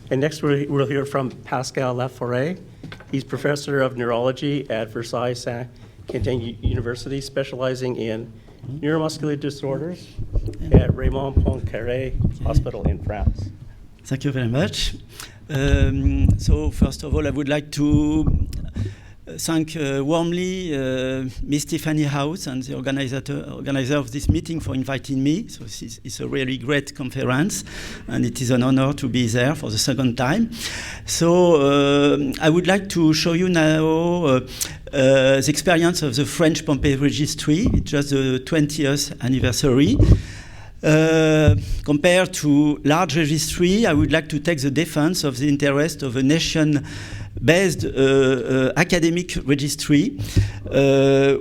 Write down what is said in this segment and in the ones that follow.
And next we'll hear from Pascal Laforêt. He's professor of neurology at Versailles Saint-Quentin University, specializing in neuromuscular disorders at Raymond Poincaré Hospital in France. Thank you very much. So first of all, I would like to thank warmly Miss Tiffany House and the organizer of this meeting for inviting me. So it's a really great conference, and it is an honor to be there for the second time. So I would like to show you now the experience of the French Pompe Registry. It's just the 20th anniversary. Compared to large registry, I would like to take the defense of the interest of a nation-based academic registry,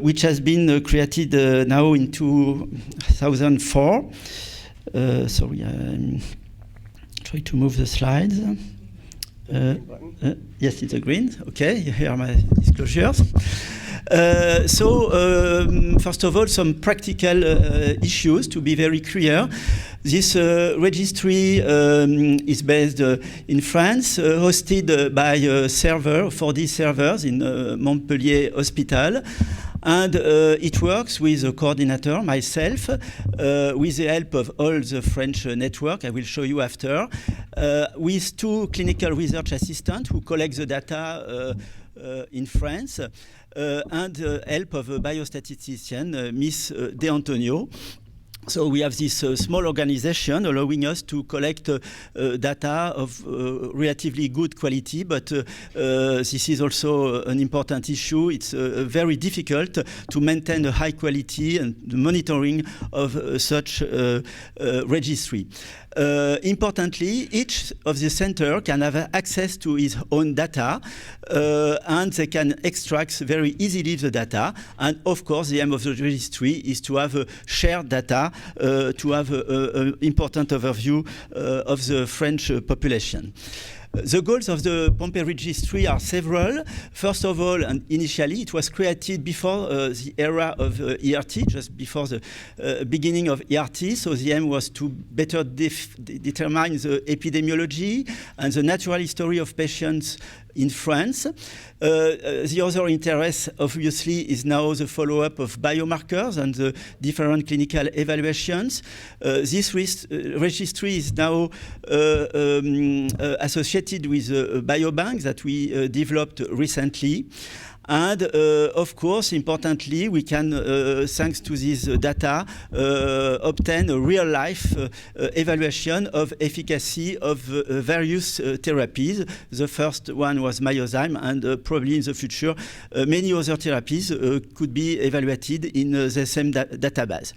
which has been created now in 2004. Sorry, I'm trying to move the slides. Yes, it's a green. Okay, here are my disclosures. First of all, some practical issues to be very clear. This registry is based in France, hosted by a server, 4D servers in Montpellier Hospital. And it works with a coordinator, myself, with the help of all the French network, I will show you after, with 2 clinical research assistants who collect the data in France, and help of a biostatistician, Miss De Antonio. So we have this small organization allowing us to collect data of relatively good quality, but this is also an important issue. It's very difficult to maintain a high quality and the monitoring of such registry. Importantly, each of the center can have access to its own data, and they can extract very easily the data. And of course, the aim of the registry is to have shared data, to have an important overview of the French population. The goals of the Pompe Registry are several. First of all, and initially, it was created before the era of ERT, just before the beginning of ERT. So the aim was to better determine the epidemiology and the natural history of patients in France. The other interest, obviously, is now the follow-up of biomarkers and the different clinical evaluations. This registry is now associated with a biobank that we developed recently. And of course, importantly, we can, thanks to this data, obtain a real-life evaluation of efficacy of various therapies. The first one was Myozyme, and probably in the future, many other therapies could be evaluated in the same database.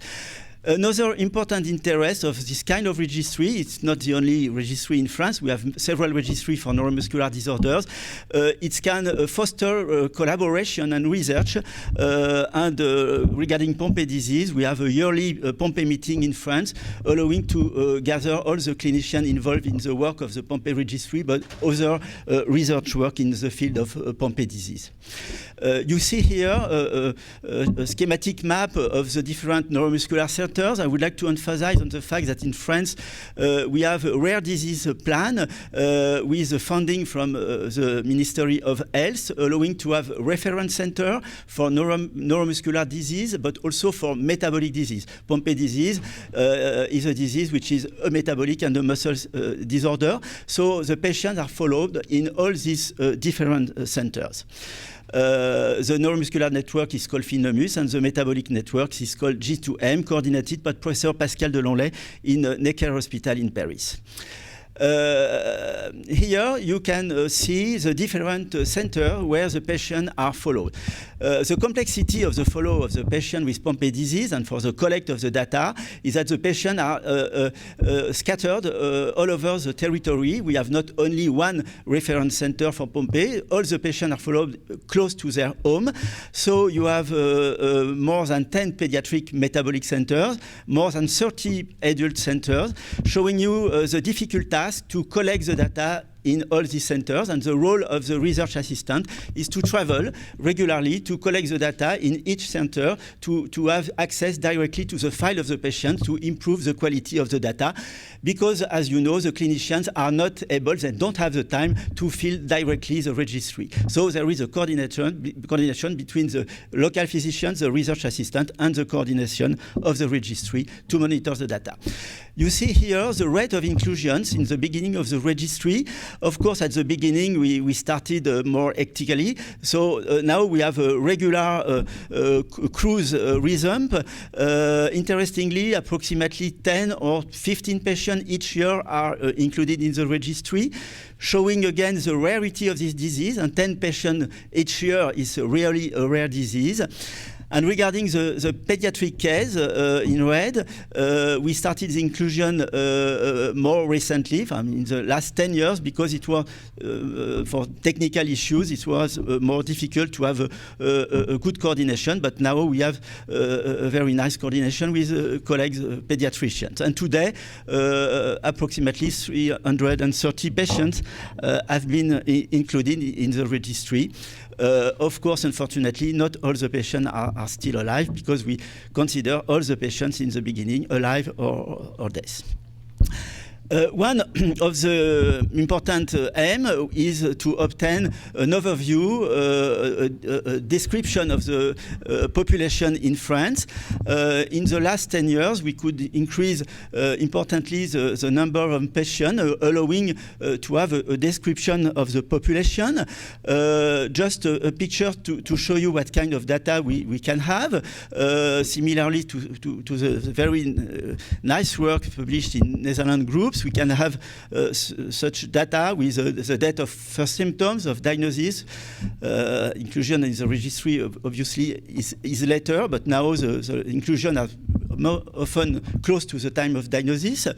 Another important interest of this kind of registry, it's not the only registry in France, we have several registries for neuromuscular disorders. It can foster collaboration and research. Regarding Pompe disease, we have a yearly Pompe meeting in France, allowing to gather all the clinicians involved in the work of the Pompe registry, but other research work in the field of Pompe disease. You see here a schematic map of the different neuromuscular centers. I would like to emphasize on the fact that in France, we have a rare disease plan with funding from the Ministry of Health, allowing to have a reference center for neuromuscular disease, but also for metabolic disease. Pompe disease is a disease which is a metabolic and a muscle disorder. So the patients are followed in all these different centers. The neuromuscular network is called Phenomus, and the metabolic network is called G2M, coordinated by Professor Pascal Delonlay in Necker Hospital in Paris. Here you can see the different centers where the patients are followed. The complexity of the follow of the patient with Pompe disease and for the collect of the data is that the patients are scattered all over the territory. We have not only one reference center for Pompe, all the patients are followed close to their home. So you have more than 10 pediatric metabolic centers, more than 30 adult centers, showing you the difficult task to collect the data in all these centers, and the role of the research assistant is to travel regularly to collect the data in each center to have access directly to the file of the patient to improve the quality of the data, because as you know, the clinicians are not able, they don't have the time to fill directly the registry. So there is a coordination between the local physicians, the research assistant, and the coordination of the registry to monitor the data. You see here the rate of inclusions in the beginning of the registry. Of course, at the beginning, we started more hectically. So now we have a regular cruise rhythm. Interestingly, approximately 10 or 15 patients each year are included in the registry, showing again the rarity of this disease. And 10 patients each year is really a rare disease. And regarding the pediatric case in red, we started the inclusion more recently, in the last 10 years, because it was, for technical issues, it was more difficult to have a good coordination. But now we have a very nice coordination with colleagues, pediatricians. And today, approximately 330 patients have been included in the registry. Of course, unfortunately, not all the patients are still alive, because we consider all the patients in the beginning alive or dead. One of the important aim is to obtain an overview, a description of the population in France. In the last 10 years, we could increase importantly the number of patients, allowing to have a description of the population. Just a picture to show you what kind of data we can have. Similarly to the very nice work published in Netherlands groups, we can have such data with the date of first symptoms of diagnosis. Inclusion in the registry obviously is later, but now the inclusion are more often close to the time of diagnosis.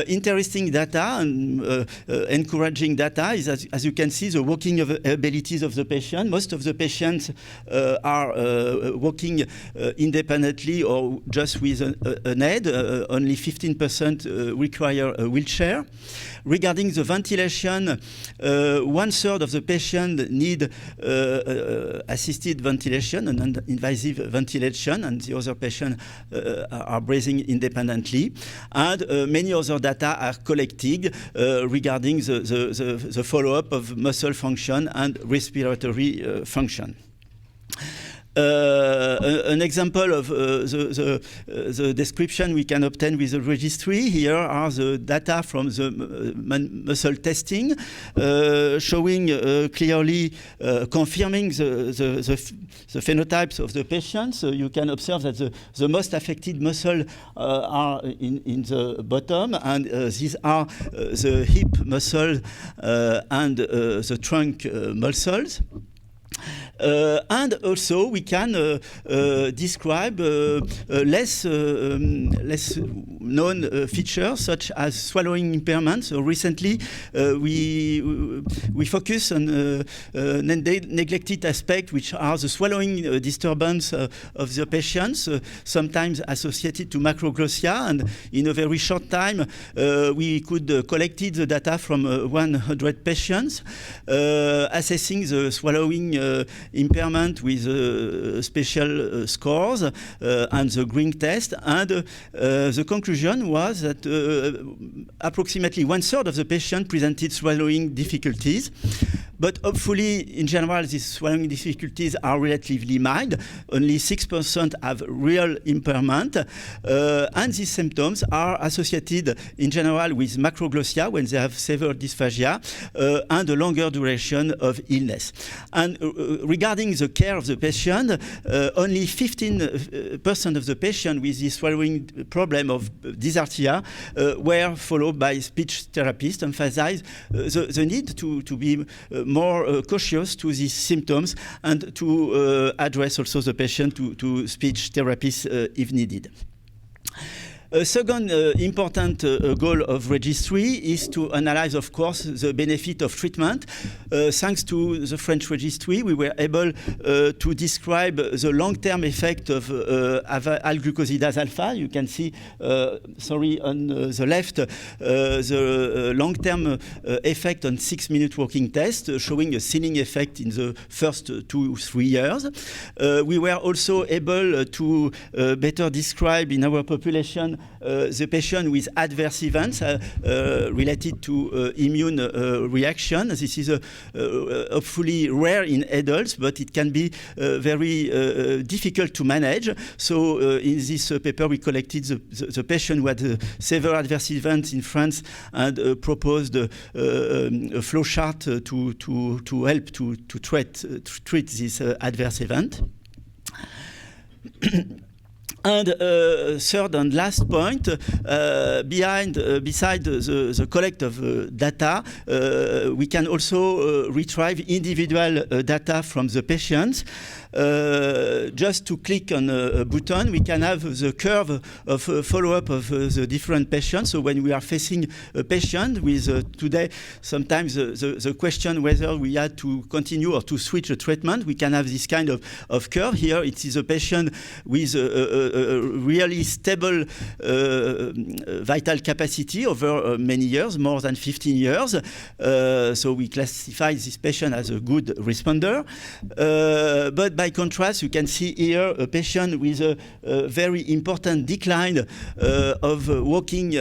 Interesting data and encouraging data is, as you can see, the walking abilities of the patient. Most of the patients are walking independently or just with an aid. Only 15% require a wheelchair. Regarding the ventilation, 1/3 of the patients need assisted ventilation and invasive ventilation, and the other patients are breathing independently. And many other data are collected regarding the follow-up of muscle function and respiratory function. An example of the description we can obtain with the registry. Here are the data from the muscle testing, showing clearly, confirming the phenotypes of the patients. So you can observe that the most affected muscles are in the bottom, and these are the hip muscle and the trunk muscles. And also we can describe less known features such as swallowing impairment. So recently we focus on neglected aspects, which are the swallowing disturbance of the patients, sometimes associated to macroglossia. And in a very short time, we could collect the data from 100 patients, assessing the swallowing impairment with special scores and the Green test. And the conclusion was that approximately 1/3 of the patients presented swallowing difficulties. But hopefully, in general, these swallowing difficulties are relatively mild. Only 6% have real impairment. And these symptoms are associated, in general, with macroglossia when they have severe dysphagia and a longer duration of illness. And regarding the care of the patient, only 15% of the patients with this swallowing problem of dysarthria were followed by speech therapists, emphasize the need to be more cautious to these symptoms and to address also the patient to speech therapists if needed. A second important goal of registry is to analyze, of course, the benefit of treatment. Thanks to the French registry, we were able to describe the long-term effect of L-glucosidase alpha. You can see, on the left, the long-term effect on 6-minute walking test, showing a ceiling effect in the first 2-3 years. We were also able to better describe in our population the patient with adverse events related to immune reaction. This is hopefully rare in adults, but it can be very difficult to manage. So in this paper, we collected the patient who had severe adverse events in France and proposed a flow chart to help to treat this adverse event. And third and last point, beside the collect of data, we can also retrieve individual data from the patients. Just to click on a button, we can have the curve of follow-up of the different patients. So when we are facing a patient with today, sometimes the question whether we had to continue or to switch a treatment, we can have this kind of curve. Here it is a patient with a really stable vital capacity over many years, more than 15 years. So we classify this patient as a good responder. But by contrast, you can see here a patient with a very important decline of walking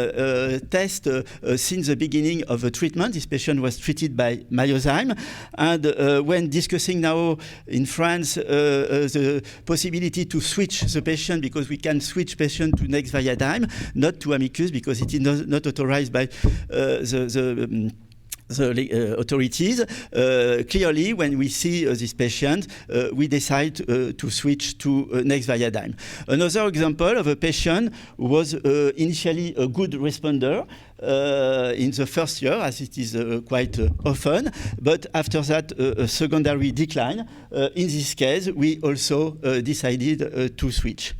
test since the beginning of the treatment. This patient was treated by Myozyme. And when discussing now in France the possibility to switch the patient, because we can switch patient to Nexviazyme, not to Amicus, because it is not authorized by the authorities. Clearly, when we see this patient, we decide to switch to Nexviazyme. Another example of a patient who was initially a good responder in the first year, as it is quite often, but after that, a secondary decline. In this case, we also decided to switch.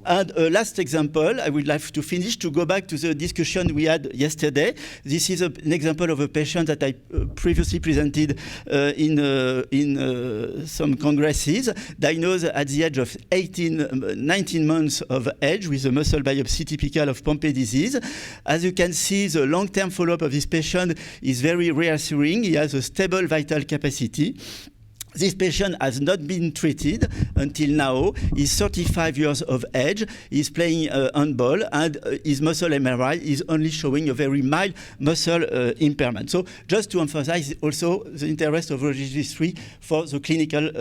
And a last example, I would like to finish, to go back to the discussion we had yesterday. This is an example of a patient that I previously presented in some congresses, diagnosed at the age of 19 months of age with a muscle biopsy typical of Pompe disease. As you can see, the long-term follow-up of this patient is very reassuring. He has a stable vital capacity. This patient has not been treated until now. He's 35 years of age. He's playing handball, and his muscle MRI is only showing a very mild muscle impairment. So just to emphasize also the interest of registry for the clinical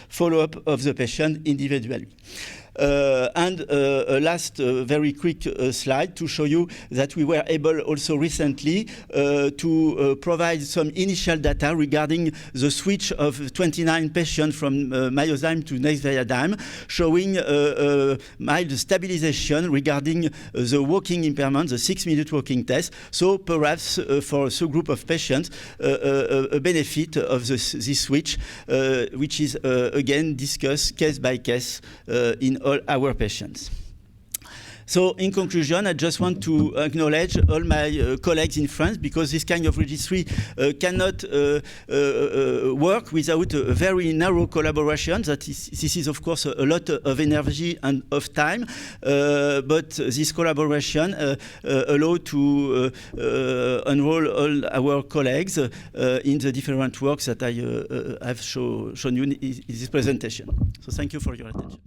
follow-up of the patient individually. And a last very quick slide to show you that we were able also recently to provide some initial data regarding the switch of 29 patients from Myozyme to Nexviazyme, showing mild stabilization regarding the walking impairment, the 6-minute walking test. So perhaps for a subgroup of patients, a benefit of this switch, which is again discussed case by case in all our patients. So in conclusion, I just want to acknowledge all my colleagues in France, because this kind of registry cannot work without a very narrow collaboration. This is of course a lot of energy and of time, but this collaboration allows to enroll all our colleagues in the different works that I have shown you in this presentation. So thank you for your attention.